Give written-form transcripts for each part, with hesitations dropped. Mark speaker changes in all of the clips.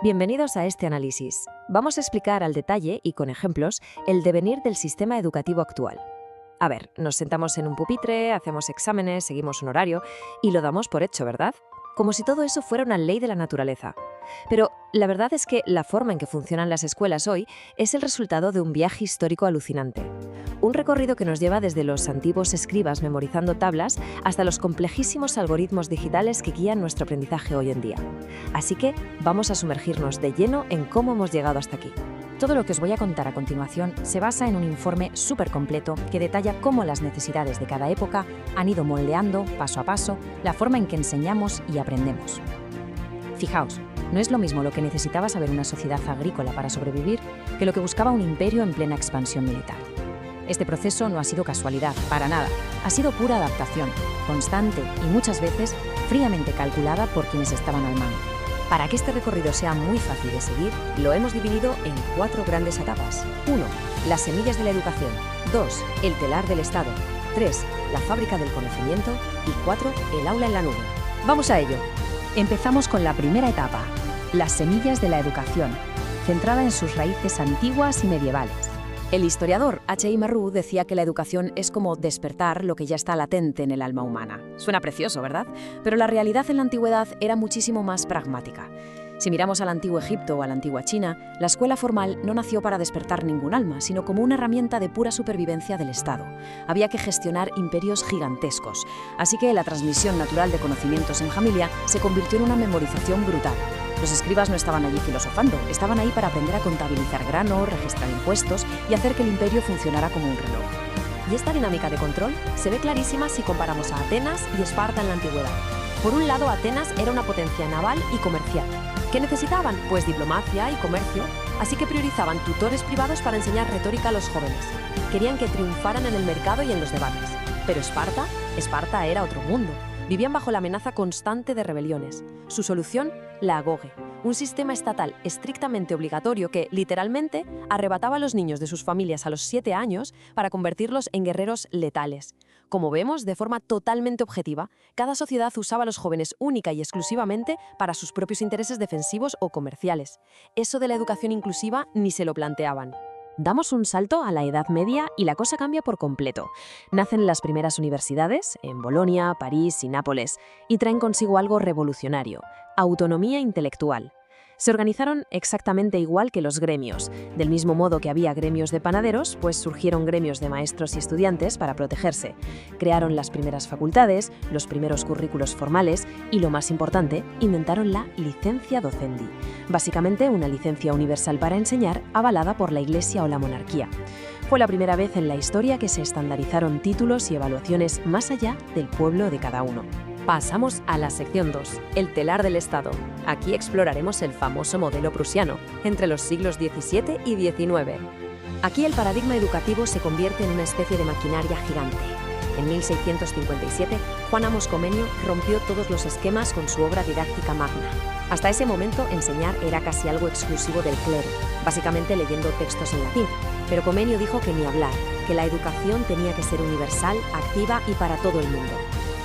Speaker 1: Bienvenidos a este análisis. Vamos a explicar al detalle y con ejemplos el devenir del sistema educativo actual. A ver, nos sentamos en un pupitre, hacemos exámenes, seguimos un horario y lo damos por hecho, ¿verdad? Como si todo eso fuera una ley de la naturaleza. Pero la verdad es que la forma en que funcionan las escuelas hoy es el resultado de un viaje histórico alucinante. Un recorrido que nos lleva desde los antiguos escribas memorizando tablas hasta los complejísimos algoritmos digitales que guían nuestro aprendizaje hoy en día. Así que vamos a sumergirnos de lleno en cómo hemos llegado hasta aquí.
Speaker 2: Todo lo que os voy a contar a continuación se basa en un informe súper completo que detalla cómo las necesidades de cada época han ido moldeando, paso a paso, la forma en que enseñamos y aprendemos. Fijaos, no es lo mismo lo que necesitaba saber una sociedad agrícola para sobrevivir que lo que buscaba un imperio en plena expansión militar. Este proceso no ha sido casualidad, para nada. Ha sido pura adaptación, constante y muchas veces fríamente calculada por quienes estaban al mando. Para que este recorrido sea muy fácil de seguir, lo hemos dividido en 4 grandes etapas. 1. Las semillas de la educación. 2. El telar del Estado. 3. La fábrica del conocimiento. Y 4. El aula en la nube. ¡Vamos a ello! Empezamos con la primera etapa, las semillas de la educación, centrada en sus raíces antiguas y medievales. El historiador H.I. Marrou decía que la educación es como despertar lo que ya está latente en el alma humana. Suena precioso, ¿verdad? Pero la realidad en la antigüedad era muchísimo más pragmática. Si miramos al antiguo Egipto o a la antigua China, la escuela formal no nació para despertar ningún alma, sino como una herramienta de pura supervivencia del Estado. Había que gestionar imperios gigantescos, así que la transmisión natural de conocimientos en familia se convirtió en una memorización brutal. Los escribas no estaban allí filosofando, estaban ahí para aprender a contabilizar grano, registrar impuestos y hacer que el imperio funcionara como un reloj.
Speaker 1: Y esta dinámica de control se ve clarísima si comparamos a Atenas y Esparta en la antigüedad. Por un lado, Atenas era una potencia naval y comercial. ¿Qué necesitaban? Pues diplomacia y comercio, así que priorizaban tutores privados para enseñar retórica a los jóvenes. Querían que triunfaran en el mercado y en los debates. Pero Esparta era otro mundo. Vivían bajo la amenaza constante de rebeliones. Su solución, la agoge, un sistema estatal estrictamente obligatorio que, literalmente, arrebataba a los niños de sus familias a los 7 años para convertirlos en guerreros letales. Como vemos, de forma totalmente objetiva, cada sociedad usaba a los jóvenes única y exclusivamente para sus propios intereses defensivos o comerciales. Eso de la educación inclusiva ni se lo planteaban. Damos un salto a la Edad Media y la cosa cambia por completo. Nacen las primeras universidades, en Bolonia, París y Nápoles, y traen consigo algo revolucionario: autonomía intelectual. Se organizaron exactamente igual que los gremios. Del mismo modo que había gremios de panaderos, pues surgieron gremios de maestros y estudiantes para protegerse. Crearon las primeras facultades, los primeros currículos formales y, lo más importante, inventaron la licencia docendi. Básicamente una licencia universal para enseñar, avalada por la Iglesia o la monarquía. Fue la primera vez en la historia que se estandarizaron títulos y evaluaciones más allá del pueblo de cada uno. Pasamos a la sección 2, el telar del Estado. Aquí exploraremos el famoso modelo prusiano, entre los siglos XVII y XIX. Aquí el paradigma educativo se convierte en una especie de maquinaria gigante. En 1657, Juan Amos Comenius rompió todos los esquemas con su obra didáctica magna. Hasta ese momento, enseñar era casi algo exclusivo del clero, básicamente leyendo textos en latín. Pero Comenius dijo que ni hablar, que la educación tenía que ser universal, activa y para todo el mundo.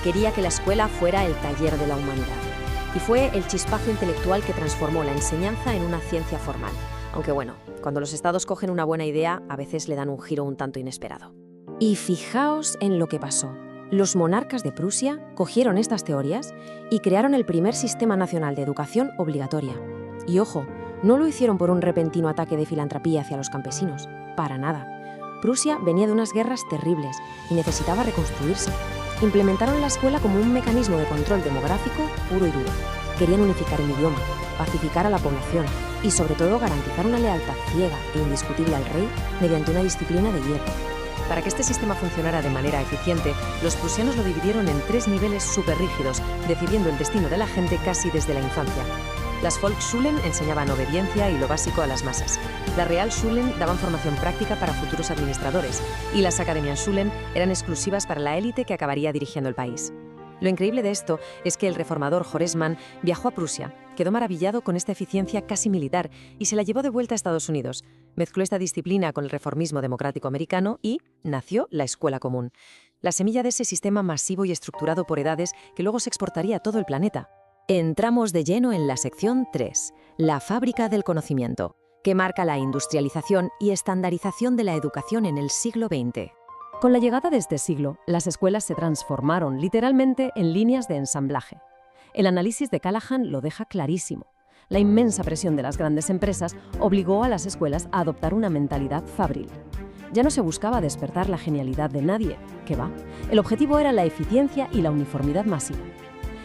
Speaker 1: Quería que la escuela fuera el taller de la humanidad. Y fue el chispazo intelectual que transformó la enseñanza en una ciencia formal. Aunque bueno, cuando los estados cogen una buena idea, a veces le dan un giro un tanto inesperado. Y fijaos en lo que pasó. Los monarcas de Prusia cogieron estas teorías y crearon el primer sistema nacional de educación obligatoria. Y ojo, no lo hicieron por un repentino ataque de filantropía hacia los campesinos. Para nada. Prusia venía de unas guerras terribles y necesitaba reconstruirse. Implementaron la escuela como un mecanismo de control demográfico puro y duro. Querían unificar el idioma, pacificar a la población y, sobre todo, garantizar una lealtad ciega e indiscutible al rey mediante una disciplina de hierro. Para que este sistema funcionara de manera eficiente, los prusianos lo dividieron en 3 niveles superrígidos, decidiendo el destino de la gente casi desde la infancia. Las Volksschulen enseñaban obediencia y lo básico a las masas. Las Realschulen daban formación práctica para futuros administradores y las Akademiaschulen eran exclusivas para la élite que acabaría dirigiendo el país. Lo increíble de esto es que el reformador Horace Mann viajó a Prusia, quedó maravillado con esta eficiencia casi militar y se la llevó de vuelta a Estados Unidos. Mezcló esta disciplina con el reformismo democrático americano y nació la escuela común, la semilla de ese sistema masivo y estructurado por edades que luego se exportaría a todo el planeta.
Speaker 2: Entramos de lleno en la sección 3, la fábrica del conocimiento, que marca la industrialización y estandarización de la educación en el siglo XX.
Speaker 1: Con la llegada de este siglo, las escuelas se transformaron literalmente en líneas de ensamblaje. El análisis de Callahan lo deja clarísimo. La inmensa presión de las grandes empresas obligó a las escuelas a adoptar una mentalidad fabril. Ya no se buscaba despertar la genialidad de nadie, ¿qué va? El objetivo era la eficiencia y la uniformidad masiva.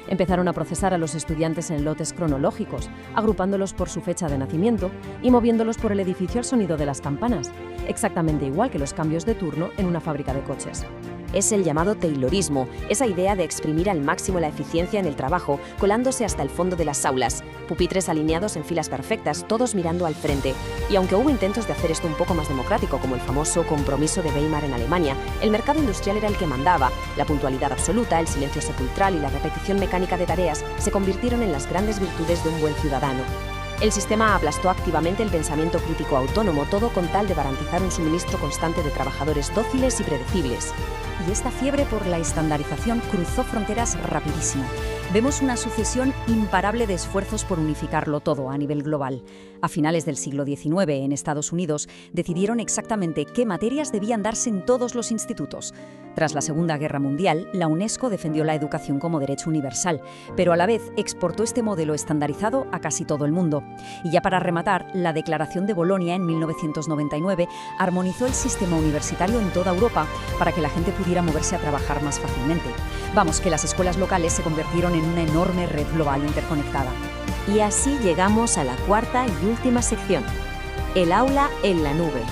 Speaker 1: Empezaron a procesar a los estudiantes en lotes cronológicos, agrupándolos por su fecha de nacimiento y moviéndolos por el edificio al sonido de las campanas, exactamente igual que los cambios de turno en una fábrica de coches.
Speaker 2: Es el llamado Taylorismo, esa idea de exprimir al máximo la eficiencia en el trabajo, colándose hasta el fondo de las aulas, pupitres alineados en filas perfectas, todos mirando al frente. Y aunque hubo intentos de hacer esto un poco más democrático, como el famoso compromiso de Weimar en Alemania, el mercado industrial era el que mandaba. La puntualidad absoluta, el silencio sepulcral y la repetición mecánica de tareas se convirtieron en las grandes virtudes de un buen ciudadano. El sistema aplastó activamente el pensamiento crítico autónomo, todo con tal de garantizar un suministro constante de trabajadores dóciles y predecibles.
Speaker 3: Y esta fiebre por la estandarización cruzó fronteras rapidísimo. Vemos una sucesión imparable de esfuerzos por unificarlo todo a nivel global. A finales del siglo XIX, en Estados Unidos, decidieron exactamente qué materias debían darse en todos los institutos. Tras la Segunda Guerra Mundial, la UNESCO defendió la educación como derecho universal, pero a la vez exportó este modelo estandarizado a casi todo el mundo. Y ya para rematar, la Declaración de Bolonia en 1999 armonizó el sistema universitario en toda Europa para que la gente pudiera moverse a trabajar más fácilmente. Vamos, que las escuelas locales se convirtieron en una enorme red global interconectada.
Speaker 2: Y así llegamos a la cuarta y última sección, el aula en la nube,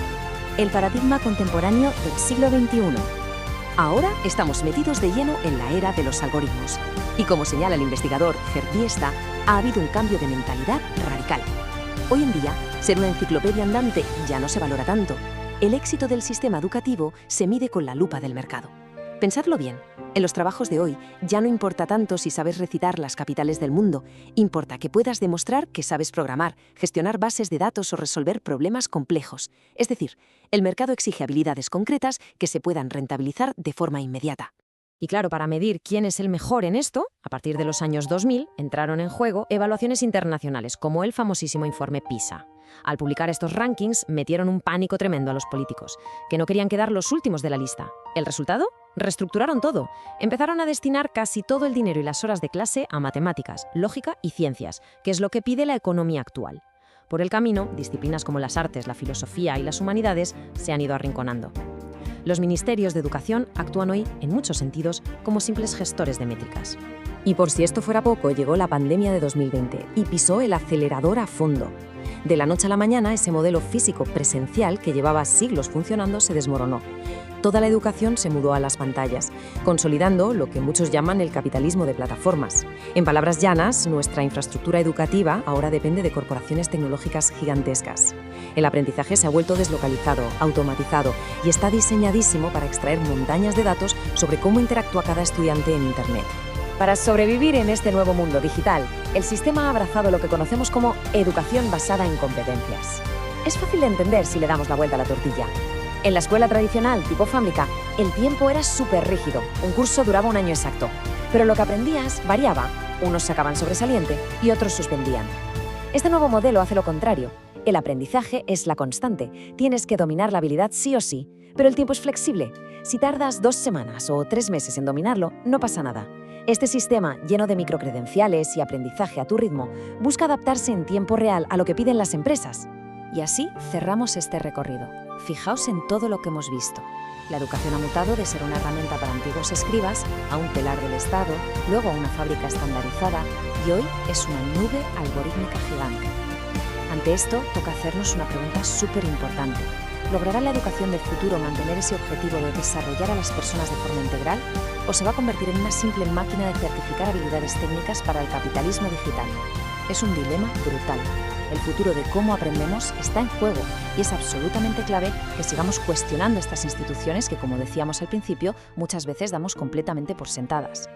Speaker 2: el paradigma contemporáneo del siglo XXI. Ahora estamos metidos de lleno en la era de los algoritmos. Y como señala el investigador Gert Diesta, ha habido un cambio de mentalidad radical. Hoy en día, ser una enciclopedia andante ya no se valora tanto. El éxito del sistema educativo se mide con la lupa del mercado. Pensadlo bien, en los trabajos de hoy ya no importa tanto si sabes recitar las capitales del mundo, importa que puedas demostrar que sabes programar, gestionar bases de datos o resolver problemas complejos. Es decir, el mercado exige habilidades concretas que se puedan rentabilizar de forma inmediata. Y claro, para medir quién es el mejor en esto, a partir de los años 2000 entraron en juego evaluaciones internacionales como el famosísimo informe PISA. Al publicar estos rankings, metieron un pánico tremendo a los políticos, que no querían quedar los últimos de la lista. ¿El resultado? Reestructuraron todo. Empezaron a destinar casi todo el dinero y las horas de clase a matemáticas, lógica y ciencias, que es lo que pide la economía actual. Por el camino, disciplinas como las artes, la filosofía y las humanidades se han ido arrinconando. Los ministerios de educación actúan hoy, en muchos sentidos, como simples gestores de métricas. Y por si esto fuera poco, llegó la pandemia de 2020 y pisó el acelerador a fondo. De la noche a la mañana, ese modelo físico presencial que llevaba siglos funcionando se desmoronó. Toda la educación se mudó a las pantallas, consolidando lo que muchos llaman el capitalismo de plataformas. En palabras llanas, nuestra infraestructura educativa ahora depende de corporaciones tecnológicas gigantescas. El aprendizaje se ha vuelto deslocalizado, automatizado y está diseñadísimo para extraer montañas de datos sobre cómo interactúa cada estudiante en Internet. Para sobrevivir en este nuevo mundo digital, el sistema ha abrazado lo que conocemos como educación basada en competencias. Es fácil de entender si le damos la vuelta a la tortilla. En la escuela tradicional, tipo fábrica, el tiempo era súper rígido. Un curso duraba un año exacto. Pero lo que aprendías variaba. Unos sacaban sobresaliente y otros suspendían. Este nuevo modelo hace lo contrario. El aprendizaje es la constante. Tienes que dominar la habilidad sí o sí. Pero el tiempo es flexible. Si tardas 2 semanas o 3 meses en dominarlo, no pasa nada. Este sistema, lleno de microcredenciales y aprendizaje a tu ritmo, busca adaptarse en tiempo real a lo que piden las empresas. Y así cerramos este recorrido. Fijaos en todo lo que hemos visto. La educación ha mutado de ser una herramienta para antiguos escribas a un telar del Estado, luego a una fábrica estandarizada y hoy es una nube algorítmica gigante. Ante esto, toca hacernos una pregunta súper importante. ¿Logrará la educación del futuro mantener ese objetivo de desarrollar a las personas de forma integral? ¿O se va a convertir en una simple máquina de certificar habilidades técnicas para el capitalismo digital? Es un dilema brutal. El futuro de cómo aprendemos está en juego y es absolutamente clave que sigamos cuestionando estas instituciones que, como decíamos al principio, muchas veces damos completamente por sentadas.